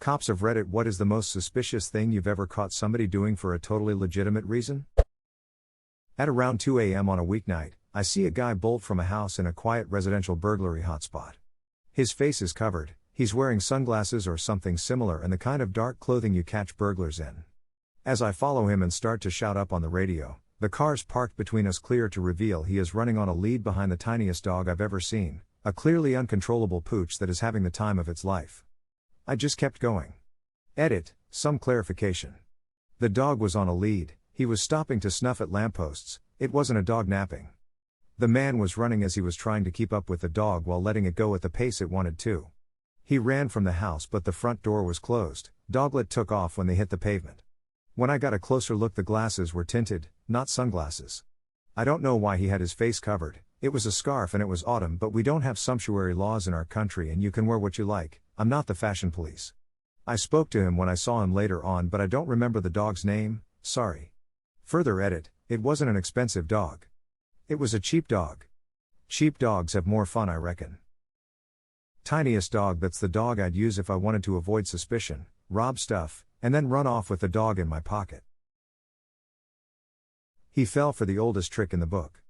Cops of Reddit, what is the most suspicious thing you've ever caught somebody doing for a totally legitimate reason? At around 2 a.m. on a weeknight, I see a guy bolt from a house in a quiet residential burglary hotspot. His face is covered, he's wearing sunglasses or something similar and the kind of dark clothing you catch burglars in. As I follow him and start to shout up on the radio, the cars parked between us clear to reveal he is running on a lead behind the tiniest dog I've ever seen, a clearly uncontrollable pooch that is having the time of its life. I just kept going. Edit, some clarification. The dog was on a lead, he was stopping to snuff at lampposts, it wasn't a dog napping. The man was running as he was trying to keep up with the dog while letting it go at the pace it wanted to. He ran from the house but the front door was closed, doglet took off when they hit the pavement. When I got a closer look, the glasses were tinted, not sunglasses. I don't know why he had his face covered, it was a scarf and it was autumn, but we don't have sumptuary laws in our country and you can wear what you like. I'm not the fashion police. I spoke to him when I saw him later on, but I don't remember the dog's name, sorry. Further edit, it wasn't an expensive dog. It was a cheap dog. Cheap dogs have more fun, I reckon. Tiniest dog, that's the dog I'd use if I wanted to avoid suspicion, rob stuff, and then run off with the dog in my pocket. He fell for the oldest trick in the book.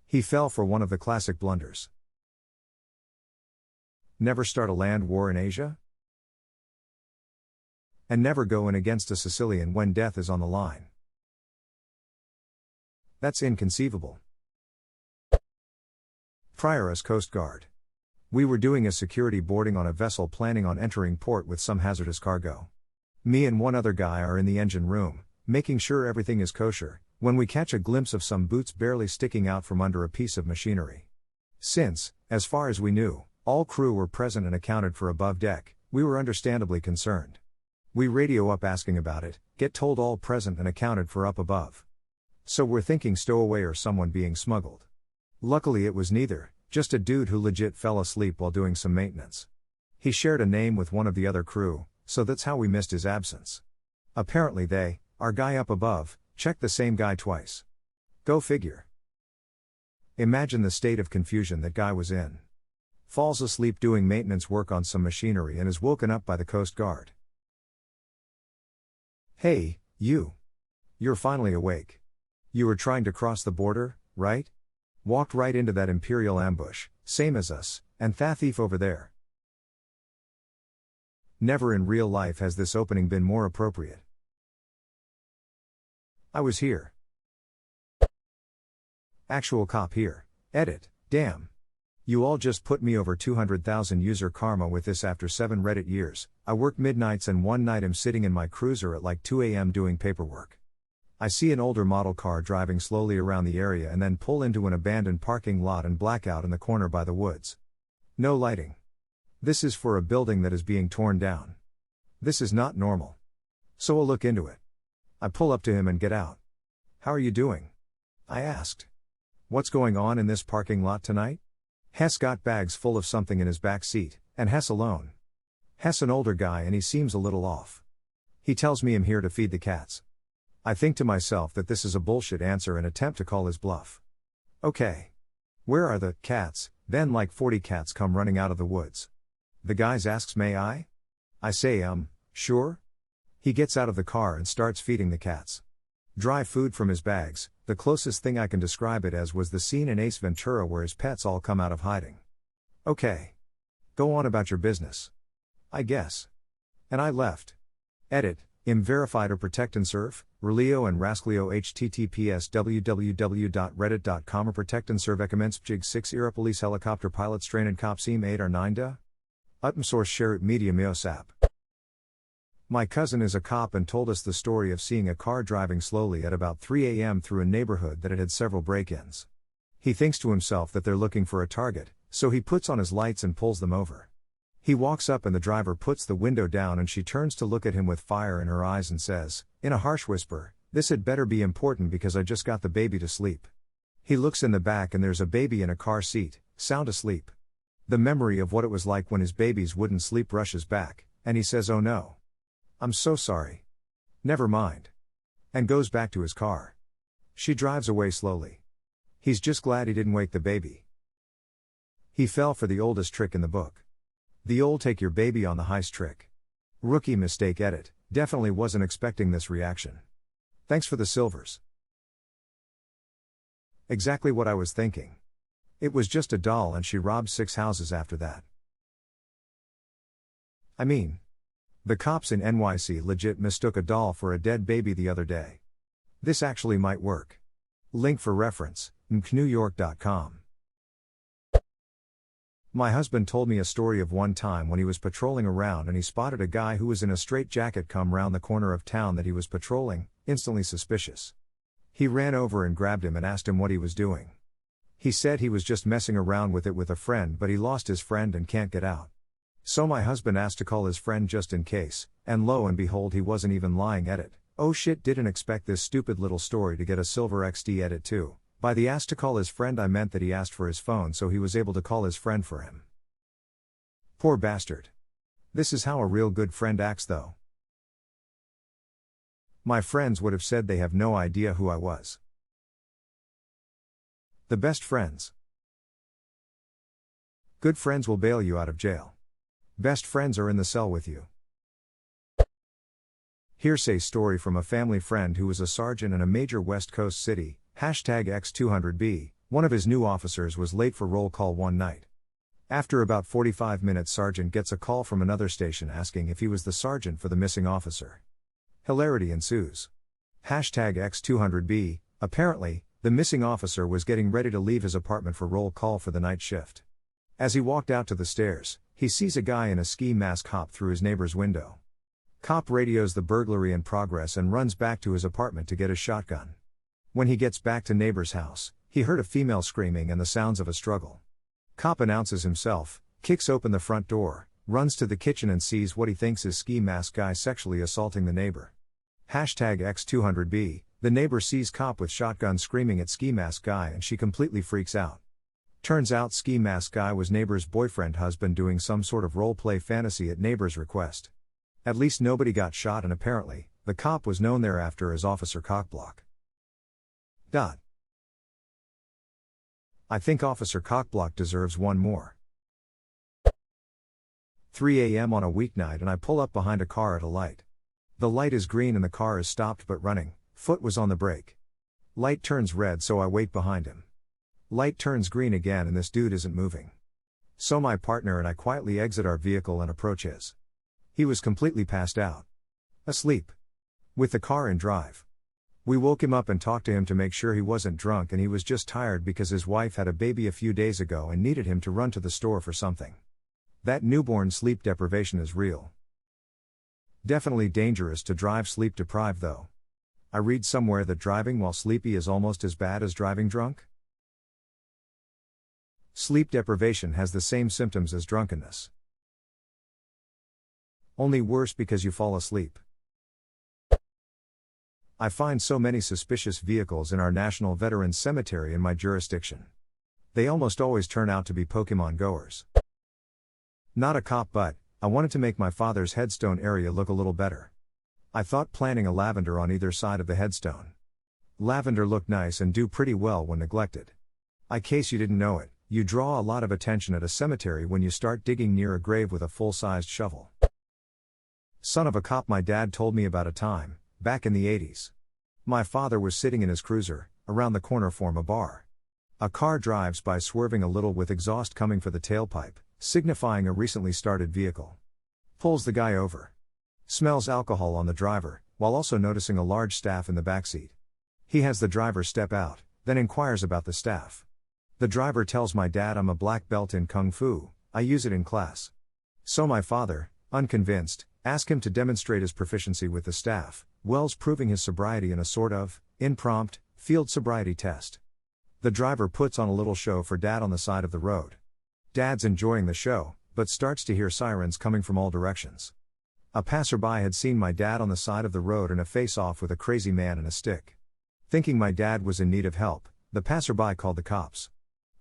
He fell for one of the classic blunders. Never start a land war in Asia? And never go in against a Sicilian when death is on the line. That's inconceivable. Prior as Coast Guard. We were doing a security boarding on a vessel planning on entering port with some hazardous cargo. Me and one other guy are in the engine room, making sure everything is kosher, when we catch a glimpse of some boots barely sticking out from under a piece of machinery. Since, as far as we knew, all crew were present and accounted for above deck, we were understandably concerned. We radio up asking about it, get told all present and accounted for up above. So we're thinking stowaway or someone being smuggled. Luckily it was neither, just a dude who legit fell asleep while doing some maintenance. He shared a name with one of the other crew, so that's how we missed his absence. Apparently they, our guy up above, checked the same guy twice. Go figure. Imagine the state of confusion that guy was in. Falls asleep doing maintenance work on some machinery and is woken up by the Coast Guard. Hey, you. You're finally awake. You were trying to cross the border, right? Walked right into that Imperial ambush, same as us, and that thief over there. Never in real life has this opening been more appropriate. I was here. Actual cop here. Edit, damn. You all just put me over 200,000 user karma with this after 7 Reddit years. I work midnights and one night I'm sitting in my cruiser at like 2 a.m. doing paperwork. I see an older model car driving slowly around the area and then pull into an abandoned parking lot and black out in the corner by the woods. No lighting. This is for a building that is being torn down. This is not normal. So I'll look into it. I pull up to him and get out. How are you doing? I asked. What's going on in this parking lot tonight? Hess got bags full of something in his back seat, and Hess alone. Hess an older guy and he seems a little off. He tells me I'm here to feed the cats. I think to myself that this is a bullshit answer and attempt to call his bluff. Okay. Where are the cats? Then like 40 cats come running out of the woods. The guy asks, may I? I say, sure? He gets out of the car and starts feeding the cats. Dry food from his bags, the closest thing I can describe it as was the scene in Ace Ventura where his pets all come out of hiding. Okay. Go on about your business. I guess. And I left. Edit, im verified or protect and serve, Relio and Rasclio https www.reddit.com or protect and serve commence jig 6 era police helicopter pilot strain and cops em 8 or 9 da? Utm source share it media miosap. My cousin is a cop and told us the story of seeing a car driving slowly at about 3 a.m. through a neighborhood that had several break-ins. He thinks to himself that they're looking for a target, so he puts on his lights and pulls them over. He walks up and the driver puts the window down and she turns to look at him with fire in her eyes and says, in a harsh whisper, this had better be important because I just got the baby to sleep. He looks in the back and there's a baby in a car seat, sound asleep. The memory of what it was like when his babies wouldn't sleep rushes back, and he says, oh no. I'm so sorry. Never mind. And goes back to his car. She drives away slowly. He's just glad he didn't wake the baby. He fell for the oldest trick in the book. The old take your baby on the heist trick. Rookie mistake edit, definitely wasn't expecting this reaction. Thanks for the silvers. Exactly what I was thinking. It was just a doll and she robbed 6 houses after that. I mean, the cops in NYC legit mistook a doll for a dead baby the other day. This actually might work. Link for reference, nknewyork.com. My husband told me a story of one time when he was patrolling around and he spotted a guy who was in a straitjacket come round the corner of town that he was patrolling, instantly suspicious. He ran over and grabbed him and asked him what he was doing. He said he was just messing around with it with a friend, but he lost his friend and can't get out. So my husband asked to call his friend just in case, and lo and behold he wasn't even lying. Edit. Oh shit, didn't expect this stupid little story to get a silver XD. Edit 2. By the asked to call his friend I meant that he asked for his phone so he was able to call his friend for him. Poor bastard. This is how a real good friend acts though. My friends would have said they have no idea who I was. The best friends. Good friends will bail you out of jail. Best friends are in the cell with you. Hearsay story from a family friend who was a sergeant in a major West Coast city, #X200B. One of his new officers was late for roll call one night. After about 45 minutes, sergeant gets a call from another station asking if he was the sergeant for the missing officer. Hilarity ensues. #X200B. Apparently, the missing officer was getting ready to leave his apartment for roll call for the night shift. As he walked out to the stairs, he sees a guy in a ski mask hop through his neighbor's window. Cop radios the burglary in progress and runs back to his apartment to get his shotgun. When he gets back to neighbor's house, he heard a female screaming and the sounds of a struggle. Cop announces himself, kicks open the front door, runs to the kitchen and sees what he thinks is ski mask guy sexually assaulting the neighbor. #X200B. The neighbor sees cop with shotgun screaming at ski mask guy and she completely freaks out. Turns out ski mask guy was neighbor's boyfriend husband doing some sort of role-play fantasy at neighbor's request. At least nobody got shot and apparently, the cop was known thereafter as Officer Cockblock. I think Officer Cockblock deserves one more. 3 a.m. on a weeknight and I pull up behind a car at a light. The light is green and the car is stopped but running, foot was on the brake. Light turns red so I wait behind him. Light turns green again and this dude isn't moving. So my partner and I quietly exit our vehicle and approach his. He was completely passed out. Asleep. With the car in drive. We woke him up and talked to him to make sure he wasn't drunk and he was just tired because his wife had a baby a few days ago and needed him to run to the store for something. That newborn sleep deprivation is real. Definitely dangerous to drive sleep deprived though. I read somewhere that driving while sleepy is almost as bad as driving drunk. Sleep deprivation has the same symptoms as drunkenness. Only worse because you fall asleep. I find so many suspicious vehicles in our National Veterans Cemetery in my jurisdiction. They almost always turn out to be Pokemon goers. Not a cop, but I wanted to make my father's headstone area look a little better. I thought planting a lavender on either side of the headstone. Lavender look nice and do pretty well when neglected. In case you didn't know it, you draw a lot of attention at a cemetery when you start digging near a grave with a full-sized shovel. Son of a cop, my dad told me about a time, back in the 80s. My father was sitting in his cruiser, around the corner from a bar. A car drives by swerving a little with exhaust coming for the tailpipe, signifying a recently started vehicle. Pulls the guy over. Smells alcohol on the driver, while also noticing a large staff in the backseat. He has the driver step out, then inquires about the staff. The driver tells my dad I'm a black belt in Kung Fu, I use it in class. So my father, unconvinced, asked him to demonstrate his proficiency with the staff, Wells proving his sobriety in a sort of impromptu field sobriety test. The driver puts on a little show for Dad on the side of the road. Dad's enjoying the show, but starts to hear sirens coming from all directions. A passerby had seen my dad on the side of the road in a face-off with a crazy man and a stick. Thinking my dad was in need of help, the passerby called the cops.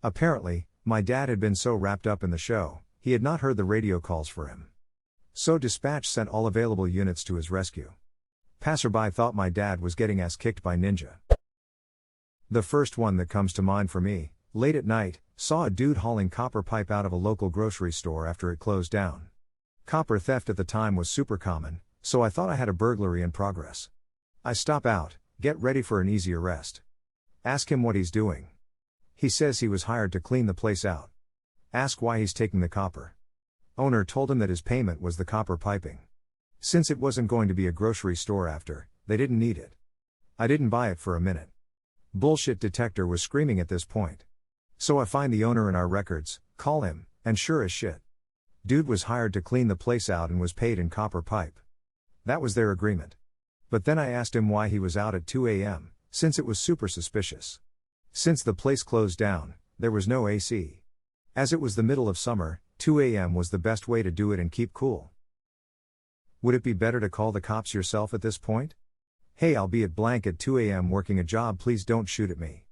Apparently, my dad had been so wrapped up in the show, he had not heard the radio calls for him. So dispatch sent all available units to his rescue. Passerby thought my dad was getting ass kicked by ninja. The first one that comes to mind for me, late at night, saw a dude hauling copper pipe out of a local grocery store after it closed down. Copper theft at the time was super common, so I thought I had a burglary in progress. I stop out, get ready for an easy arrest. Ask him what he's doing. He says he was hired to clean the place out. Ask why he's taking the copper. Owner told him that his payment was the copper piping. Since it wasn't going to be a grocery store after, they didn't need it. I didn't buy it for a minute. Bullshit detector was screaming at this point. So I find the owner in our records, call him, and sure as shit. Dude was hired to clean the place out and was paid in copper pipe. That was their agreement. But then I asked him why he was out at 2 a.m., since it was super suspicious. Since the place closed down, there was no AC. As it was the middle of summer, 2 a.m. was the best way to do it and keep cool. Would it be better to call the cops yourself at this point? Hey, I'll be at blank at 2 a.m. working a job, please don't shoot at me.